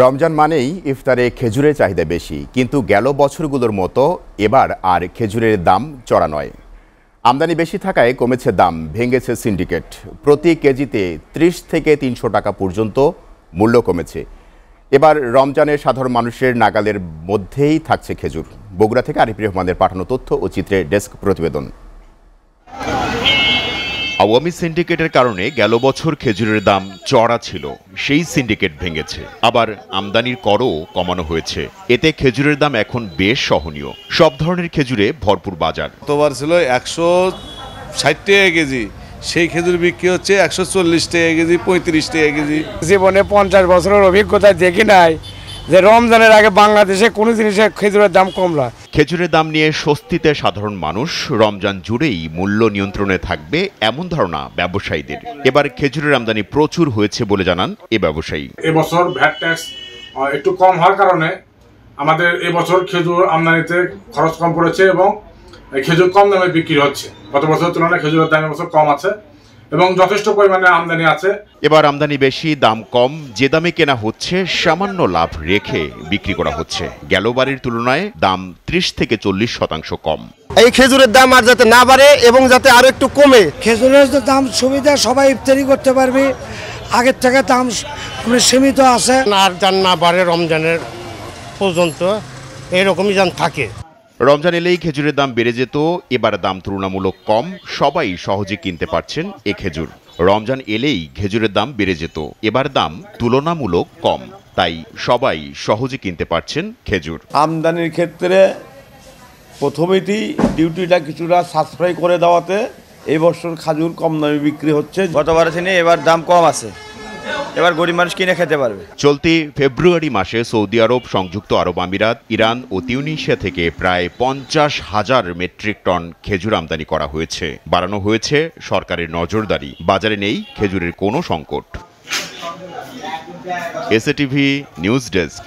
রমজান মানেই ইফতারে খেজুরের চাহিদা বেশি, কিন্তু গেল বছরগুলোর মতো এবার আর খেজুরের দাম চড়া নয়। আমদানি বেশি থাকায় কমেছে দাম, ভেঙেছে সিন্ডিকেট। প্রতি কেজিতে ৩০ থেকে ৩০০ টাকা পর্যন্ত মূল্য কমেছে। এবার রমজানে সাধারণ মানুষের নাগালের মধ্যেই থাকছে খেজুর। বগুড়া থেকে আরিফ রহমানের পাঠানো তথ্য ও চিত্রে ডেস্ক প্রতিবেদন। আওয়ামী সিন্ডিকেটের কারণে গেল বছর খেজুরের দাম চড়া ছিল, সেই সিন্ডিকেট ভেঙেছে। আবার আমদানির করও কমানো হয়েছে, এতে খেজুরের দাম এখন বেশ সহনীয়। সব ধরনের খেজুরে ভরপুর বাজার। গতবার ছিল 160 টাকা কেজি, সেই খেজুর বিক্রি হচ্ছে 140 টাকা কেজি, 35 টাকা কেজি। জীবনে 50 বছরের অভিজ্ঞতা দেখি নাই যে রমজানের আগে বাংলাদেশে কোনো জিনিসের খেজুরের দাম কমলা। খেজুরের দাম নিয়ে স্বস্তিতে সাধারণ মানুষ। রমজান জুড়েই মূল্য নিয়ন্ত্রণে থাকবে এমন ধারণা ব্যবসায়ীদের। এবার খেজুরের আমদানি প্রচুর হয়েছে বলে জানান এ ব্যবসায়ী। এবছর ভ্যাট ট্যাক্স একটু কম হওয়ার কারণে আমাদের এবছর খেজুর আমদানিতে খরচ কম পড়েছে এবং খেজুর কম দামে বিক্রি হচ্ছে। গত বছরের তুলনায় খেজুরের দাম এবছর কম আছে এবং যথেষ্ট পরিমাণে আমদানি আছে। এবার আমদানি বেশি, দাম কম। যে দামে কেনা হচ্ছে সামান্য লাভ রেখে বিক্রি করা হচ্ছে। গেলবারের তুলনায় দাম 30 থেকে 40% কম। এই খেজুরের দাম আর যাতে না বাড়ে এবং যাতে আরো একটু কমে। খেজুরের দাম সুবিধা, সবাই ইফতারি করতে পারবে। আগের থেকে দাম সীমিত আছে। আর যান না বাড়ে রমজানের পর্যন্ত এরকমই যান থাকে। রমজান এলেই খেজুরের দাম বেড়ে যেত, এবার দাম তুলনামূলক কম। সবাই সহজে কিনতে পারছেন এ খেজুর। রমজান এলেই খেজুরের দাম বেড়ে যেত, এবার দাম তুলনামূলক কম, তাই সবাই সহজে কিনতে পারছেন খেজুর। আমদানির ক্ষেত্রে প্রথমেই ডিউটিটা কিছুটা সাশ্রয় করে দেওয়াতে এই বছর খেজুর কম দামে বিক্রি হচ্ছে। গতবারের থেকে এবার দাম কম আছে, এবার গরিব মানুষ কিনে খেতে পারবে। চলতি ফেব্রুয়ারি মাসে সৌদি আরব, সংযুক্ত আরব আমিরাত, ইরান ও তিউনিসিয়া থেকে প্রায় 50,000 মেট্রিক টন খেজুর আমদানি করা হয়েছে। বাড়ানো হয়েছে সরকারের নজরদারি। বাজারে নেই খেজুরের কোনো সংকট। SATV news desk.